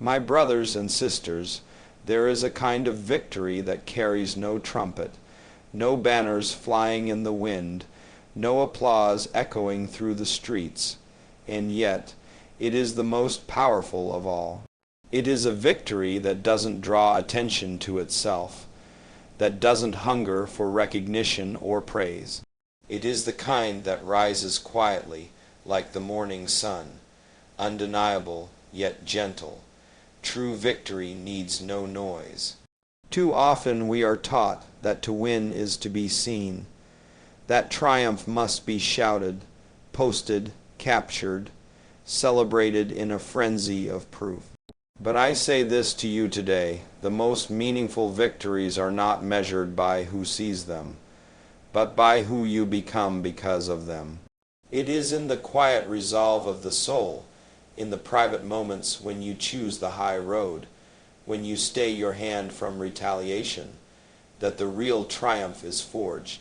My brothers and sisters, there is a kind of victory that carries no trumpet, no banners flying in the wind, no applause echoing through the streets, and yet it is the most powerful of all. It is a victory that doesn't draw attention to itself, that doesn't hunger for recognition or praise. It is the kind that rises quietly like the morning sun, undeniable yet gentle. True victory needs no noise. Too often we are taught that to win is to be seen, that triumph must be shouted, posted, captured, celebrated in a frenzy of proof. But I say this to you today, the most meaningful victories are not measured by who sees them, but by who you become because of them. It is in the quiet resolve of the soul, in the private moments when you choose the high road, when you stay your hand from retaliation, that the real triumph is forged.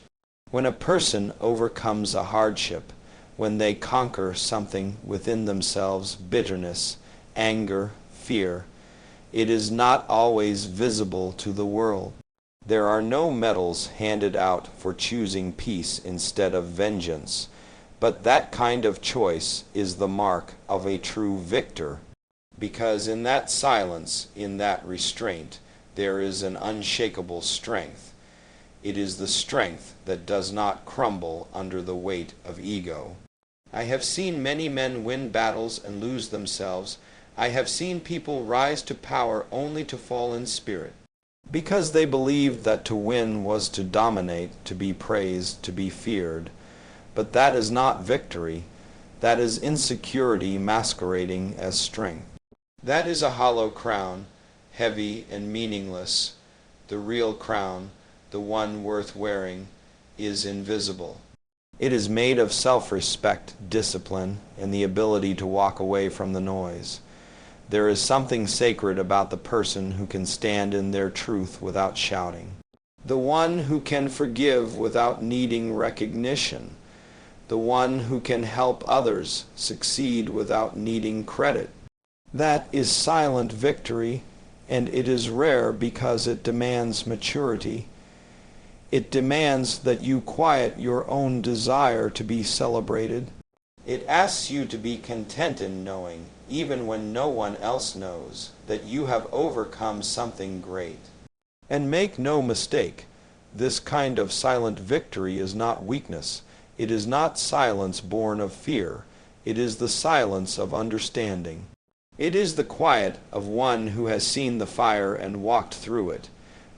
When a person overcomes a hardship, when they conquer something within themselves, bitterness, anger, fear, it is not always visible to the world. There are no medals handed out for choosing peace instead of vengeance, but that kind of choice is the mark of a true victor, because in that silence, in that restraint, there is an unshakable strength. It is the strength that does not crumble under the weight of ego. I have seen many men win battles and lose themselves. I have seen people rise to power only to fall in spirit, because they believed that to win was to dominate, to be praised, to be feared. But that is not victory. That is insecurity masquerading as strength. That is a hollow crown, heavy and meaningless. The real crown, the one worth wearing, is invisible. It is made of self-respect, discipline, and the ability to walk away from the noise. There is something sacred about the person who can stand in their truth without shouting. The one who can forgive without needing recognition. The one who can help others succeed without needing credit. That is silent victory, and it is rare because it demands maturity. It demands that you quiet your own desire to be celebrated. It asks you to be content in knowing, even when no one else knows, that you have overcome something great. And make no mistake, this kind of silent victory is not weakness. It is not silence born of fear. It is the silence of understanding. It is the quiet of one who has seen the fire and walked through it,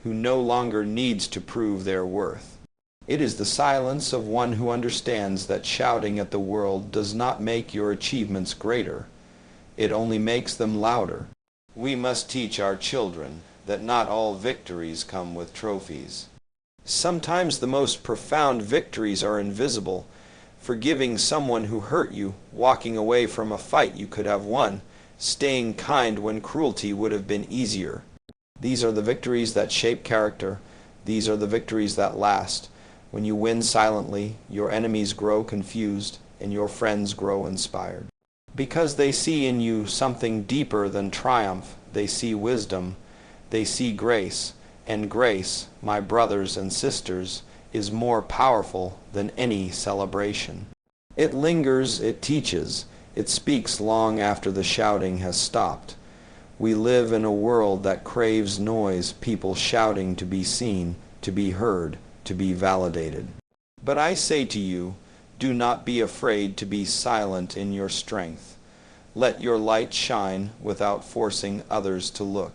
who no longer needs to prove their worth. It is the silence of one who understands that shouting at the world does not make your achievements greater. It only makes them louder. We must teach our children that not all victories come with trophies. Sometimes the most profound victories are invisible. Forgiving someone who hurt you, walking away from a fight you could have won, staying kind when cruelty would have been easier. These are the victories that shape character. These are the victories that last. When you win silently, your enemies grow confused and your friends grow inspired. Because they see in you something deeper than triumph, they see wisdom, they see grace. And grace, my brothers and sisters, is more powerful than any celebration. It lingers, it teaches, it speaks long after the shouting has stopped. We live in a world that craves noise, people shouting to be seen, to be heard, to be validated. But I say to you, do not be afraid to be silent in your strength. Let your light shine without forcing others to look.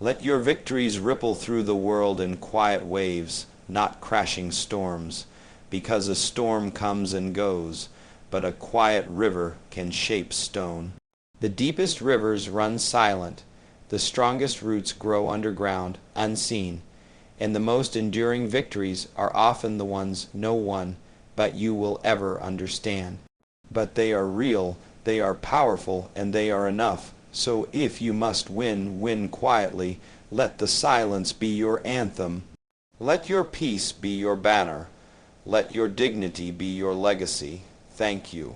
Let your victories ripple through the world in quiet waves, not crashing storms, because a storm comes and goes, but a quiet river can shape stone. The deepest rivers run silent, the strongest roots grow underground, unseen, and the most enduring victories are often the ones no one but you will ever understand. But they are real, they are powerful, and they are enough. So if you must win, win quietly. Let the silence be your anthem. Let your peace be your banner. Let your dignity be your legacy. Thank you,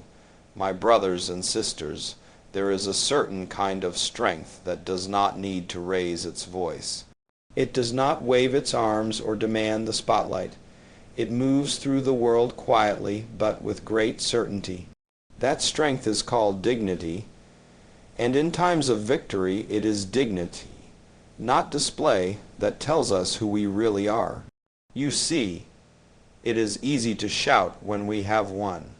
my brothers and sisters. There is a certain kind of strength that does not need to raise its voice. It does not wave its arms or demand the spotlight. It moves through the world quietly, but with great certainty. That strength is called dignity, and in times of victory it is dignity, not display, that tells us who we really are. You see, it is easy to shout when we have won.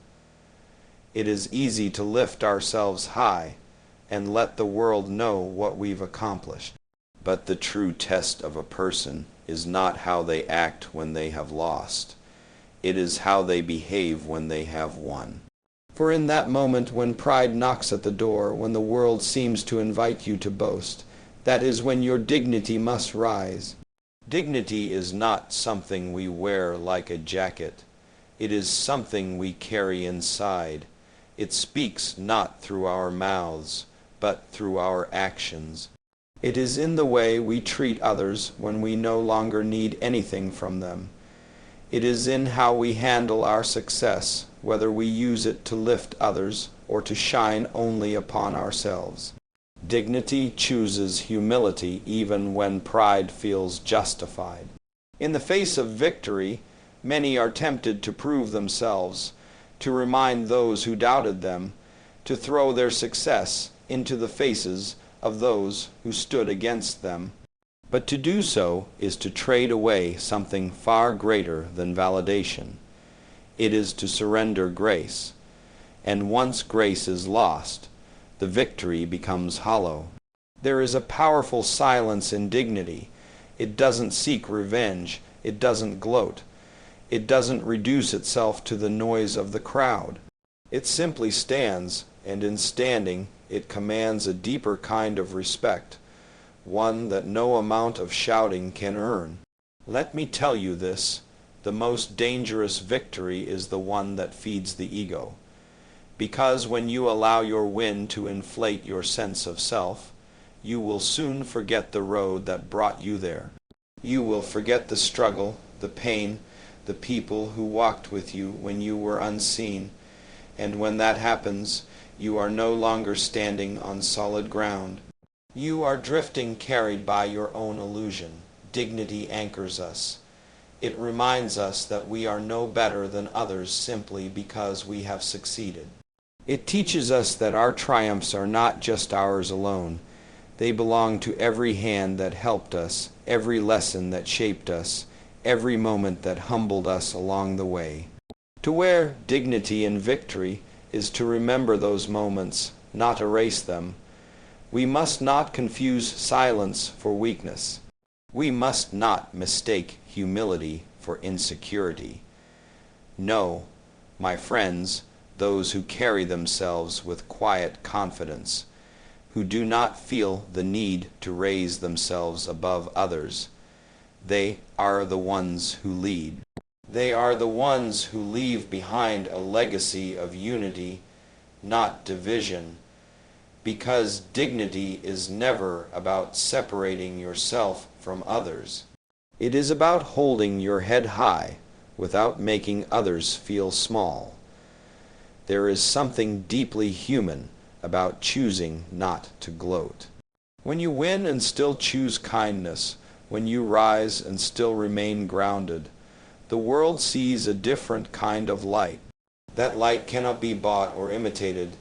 It is easy to lift ourselves high and let the world know what we've accomplished. But the true test of a person is not how they act when they have lost. It is how they behave when they have won. For in that moment when pride knocks at the door, when the world seems to invite you to boast, that is when your dignity must rise. Dignity is not something we wear like a jacket. It is something we carry inside. It speaks not through our mouths, but through our actions. It is in the way we treat others when we no longer need anything from them. It is in how we handle our success, whether we use it to lift others or to shine only upon ourselves. Dignity chooses humility even when pride feels justified. In the face of victory, many are tempted to prove themselves, to remind those who doubted them, to throw their success into the faces of those who stood against them. But to do so is to trade away something far greater than validation. It is to surrender grace. And once grace is lost, the victory becomes hollow. There is a powerful silence in dignity. It doesn't seek revenge. It doesn't gloat. It doesn't reduce itself to the noise of the crowd. It simply stands, and in standing, it commands a deeper kind of respect, one that no amount of shouting can earn. Let me tell you this, the most dangerous victory is the one that feeds the ego. Because when you allow your win to inflate your sense of self, you will soon forget the road that brought you there. You will forget the struggle, the pain, the people who walked with you when you were unseen, and when that happens, you are no longer standing on solid ground. You are drifting, carried by your own illusion. Dignity anchors us. It reminds us that we are no better than others simply because we have succeeded. It teaches us that our triumphs are not just ours alone. They belong to every hand that helped us, every lesson that shaped us, every moment that humbled us along the way. To wear dignity in victory is to remember those moments, not erase them. We must not confuse silence for weakness. We must not mistake humility for insecurity. No, my friends, those who carry themselves with quiet confidence, who do not feel the need to raise themselves above others, they are the ones who lead. They are the ones who leave behind a legacy of unity, not division, because dignity is never about separating yourself from others. It is about holding your head high without making others feel small. There is something deeply human about choosing not to gloat. When you win and still choose kindness, when you rise and still remain grounded, the world sees a different kind of light. That light cannot be bought or imitated.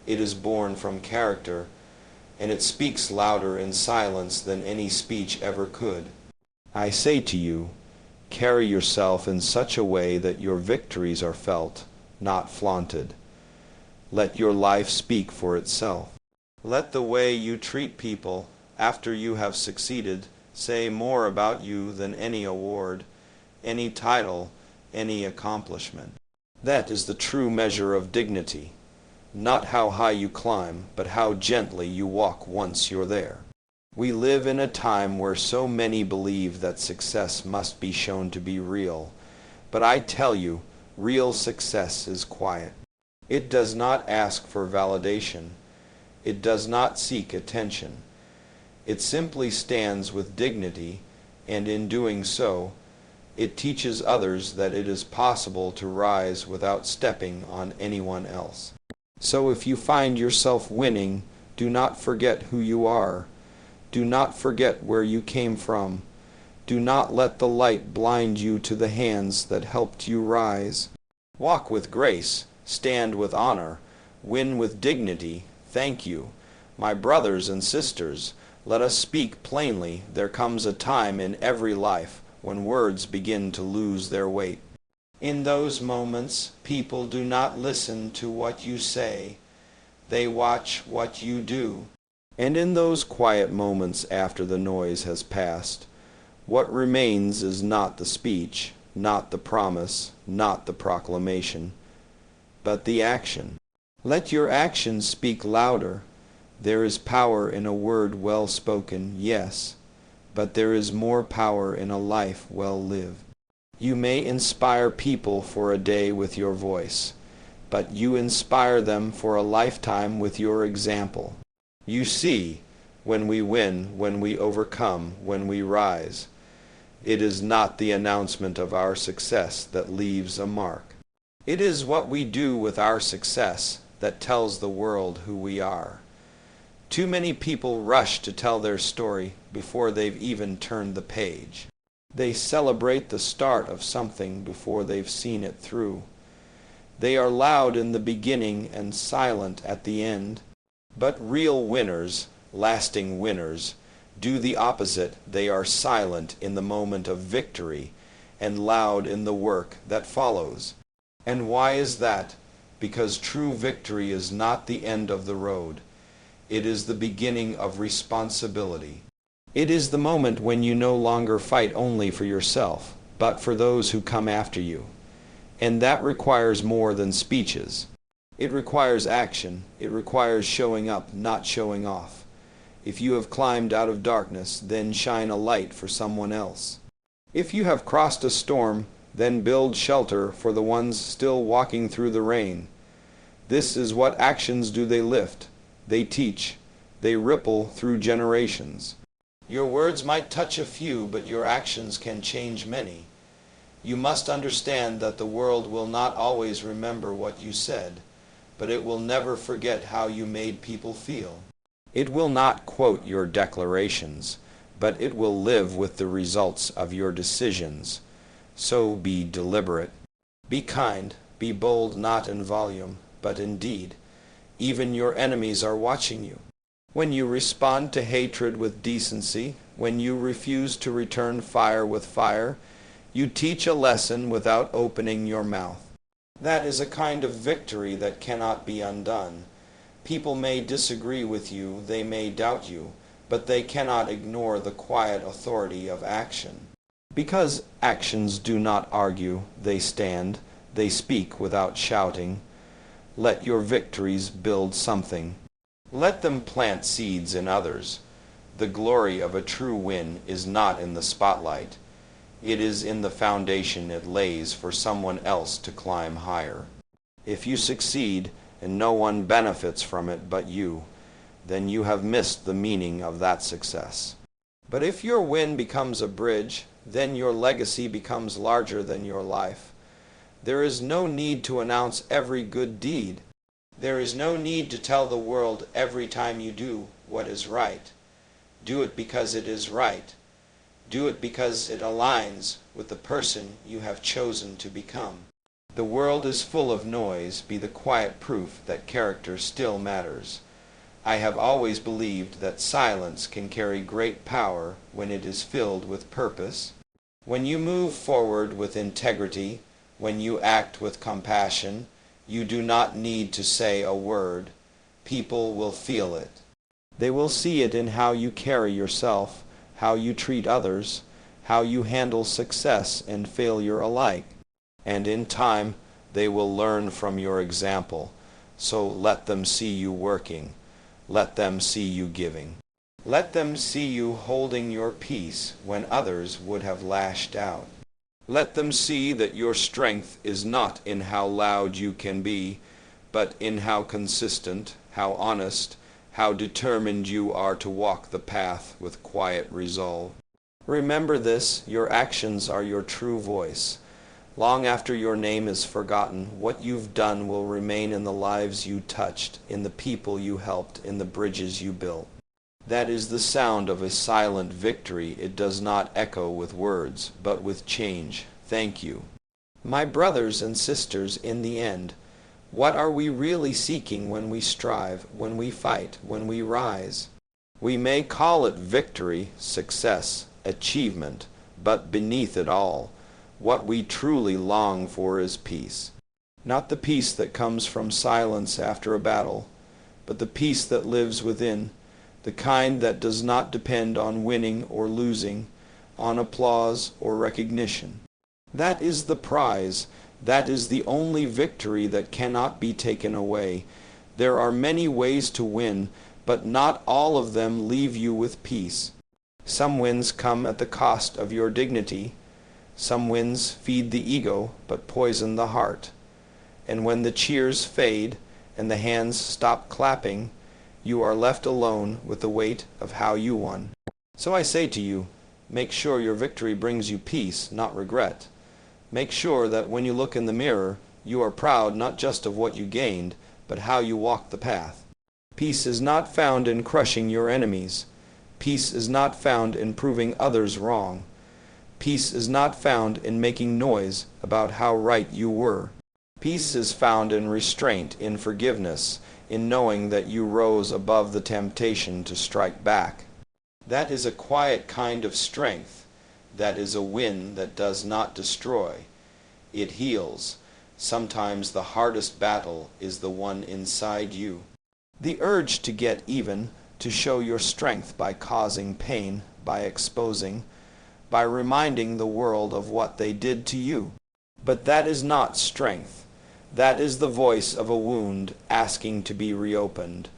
It is born from character, and it speaks louder in silence than any speech ever could. I say to you, carry yourself in such a way that your victories are felt, not flaunted. Let your life speak for itself. Let the way you treat people after you have succeeded say more about you than any award, any title, any accomplishment. That is the true measure of dignity. Not how high you climb, but how gently you walk once you're there. We live in a time where so many believe that success must be shown to be real, but I tell you, real success is quiet. It does not ask for validation. It does not seek attention. It simply stands with dignity, and in doing so, it teaches others that it is possible to rise without stepping on anyone else. So if you find yourself winning, do not forget who you are. Do not forget where you came from. Do not let the light blind you to the hands that helped you rise. Walk with grace, stand with honor, win with dignity. Thank you. My brothers and sisters, let us speak plainly. There comes a time in every life when words begin to lose their weight. In those moments, people do not listen to what you say. They watch what you do. And in those quiet moments after the noise has passed, what remains is not the speech, not the promise, not the proclamation, but the action. Let your actions speak louder. There is power in a word well spoken, yes, but there is more power in a life well lived. You may inspire people for a day with your voice, but you inspire them for a lifetime with your example. You see, when we win, when we overcome, when we rise, it is not the announcement of our success that leaves a mark. It is what we do with our success that tells the world who we are. Too many people rush to tell their story before they've even turned the page. They celebrate the start of something before they've seen it through. They are loud in the beginning and silent at the end. But real winners, lasting winners, do the opposite. They are silent in the moment of victory and loud in the work that follows. And why is that? Because true victory is not the end of the road. It is the beginning of responsibility. It is the moment when you no longer fight only for yourself, but for those who come after you. And that requires more than speeches. It requires action. It requires showing up, not showing off. If you have climbed out of darkness, then shine a light for someone else. If you have crossed a storm, then build shelter for the ones still walking through the rain. This is what actions do. They lift, they teach, they ripple through generations. Your words might touch a few, but your actions can change many. You must understand that the world will not always remember what you said, but it will never forget how you made people feel. It will not quote your declarations, but it will live with the results of your decisions. So be deliberate. Be kind. Be bold, not in volume, but in deed. Even your enemies are watching you. When you respond to hatred with decency, when you refuse to return fire with fire, you teach a lesson without opening your mouth. That is a kind of victory that cannot be undone. People may disagree with you, they may doubt you, but they cannot ignore the quiet authority of action. Because actions do not argue, they stand, they speak without shouting. Let your victories build something. Let them plant seeds in others. The glory of a true win is not in the spotlight. It is in the foundation it lays for someone else to climb higher. If you succeed and no one benefits from it but you, then you have missed the meaning of that success. But if your win becomes a bridge, then your legacy becomes larger than your life. There is no need to announce every good deed. There is no need to tell the world every time you do what is right. Do it because it is right. Do it because it aligns with the person you have chosen to become. The world is full of noise. Be the quiet proof that character still matters. I have always believed that silence can carry great power when it is filled with purpose. When you move forward with integrity, when you act with compassion, you do not need to say a word. People will feel it. They will see it in how you carry yourself, how you treat others, how you handle success and failure alike. And in time, they will learn from your example. So let them see you working. Let them see you giving. Let them see you holding your peace when others would have lashed out. Let them see that your strength is not in how loud you can be, but in how consistent, how honest, how determined you are to walk the path with quiet resolve. Remember this, your actions are your true voice. Long after your name is forgotten, what you've done will remain in the lives you touched, in the people you helped, in the bridges you built. That is the sound of a silent victory. It does not echo with words, but with change. Thank you. My brothers and sisters, in the end, what are we really seeking when we strive, when we fight, when we rise? We may call it victory, success, achievement, but beneath it all, what we truly long for is peace. Not the peace that comes from silence after a battle, but the peace that lives within, the kind that does not depend on winning or losing, on applause or recognition. That is the prize. That is the only victory that cannot be taken away. There are many ways to win, but not all of them leave you with peace. Some wins come at the cost of your dignity. Some wins feed the ego, but poison the heart. And when the cheers fade and the hands stop clapping, you are left alone with the weight of how you won. So I say to you, make sure your victory brings you peace, not regret. Make sure that when you look in the mirror, you are proud not just of what you gained, but how you walked the path. Peace is not found in crushing your enemies. Peace is not found in proving others wrong. Peace is not found in making noise about how right you were. Peace is found in restraint, in forgiveness, in knowing that you rose above the temptation to strike back. That is a quiet kind of strength. That is a win that does not destroy. It heals. Sometimes the hardest battle is the one inside you. The urge to get even, to show your strength by causing pain, by exposing, by reminding the world of what they did to you. But that is not strength. That is the voice of a wound asking to be reopened.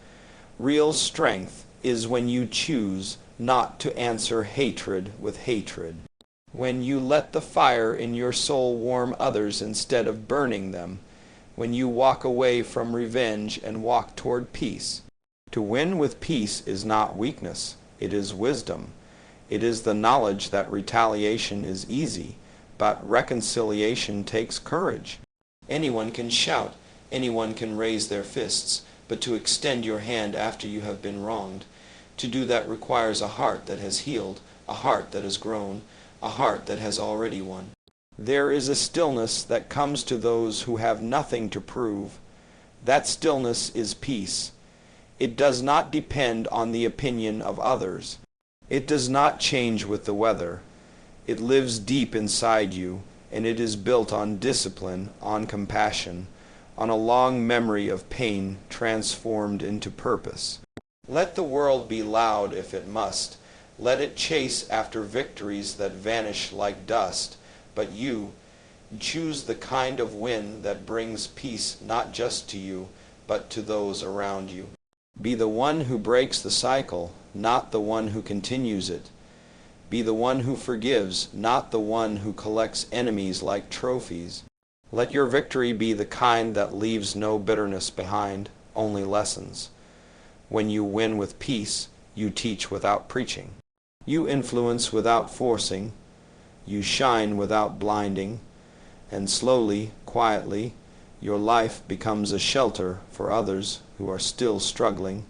Real strength is when you choose not to answer hatred with hatred. When you let the fire in your soul warm others instead of burning them. When you walk away from revenge and walk toward peace. To win with peace is not weakness. It is wisdom. It is the knowledge that retaliation is easy, but reconciliation takes courage. Anyone can shout, anyone can raise their fists, but to extend your hand after you have been wronged, to do that requires a heart that has healed, a heart that has grown, a heart that has already won. There is a stillness that comes to those who have nothing to prove. That stillness is peace. It does not depend on the opinion of others. It does not change with the weather. It lives deep inside you, and it is built on discipline, on compassion, on a long memory of pain transformed into purpose. Let the world be loud if it must. Let it chase after victories that vanish like dust. But you, choose the kind of win that brings peace not just to you, but to those around you. Be the one who breaks the cycle, not the one who continues it. Be the one who forgives, not the one who collects enemies like trophies. Let your victory be the kind that leaves no bitterness behind, only lessons. When you win with peace, you teach without preaching. You influence without forcing. You shine without blinding. And slowly, quietly, your life becomes a shelter for others who are still struggling,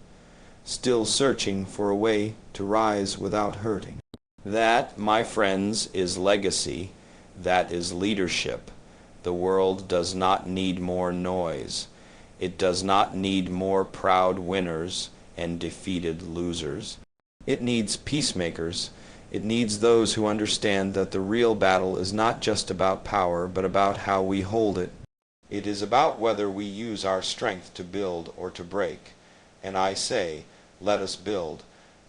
still searching for a way to rise without hurting. That, my friends, is legacy. That is leadership. The world does not need more noise. It does not need more proud winners and defeated losers. It needs peacemakers. It needs those who understand that the real battle is not just about power, but about how we hold it. It is about whether we use our strength to build or to break. And I say, let us build.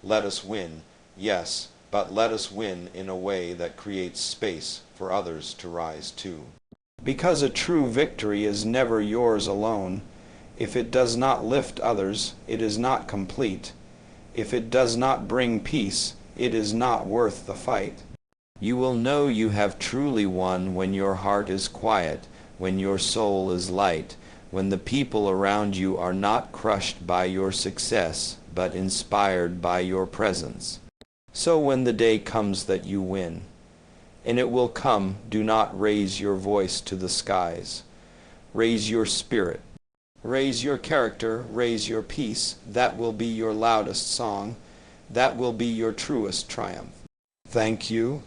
Let us win. Yes, but let us win in a way that creates space for others to rise too. Because a true victory is never yours alone. If it does not lift others, it is not complete. If it does not bring peace, it is not worth the fight. You will know you have truly won when your heart is quiet, when your soul is light, when the people around you are not crushed by your success, but inspired by your presence. So when the day comes that you win, and it will come. Do not raise your voice to the skies. Raise your spirit. Raise your character, raise your peace. That will be your loudest song. That will be your truest triumph. Thank you.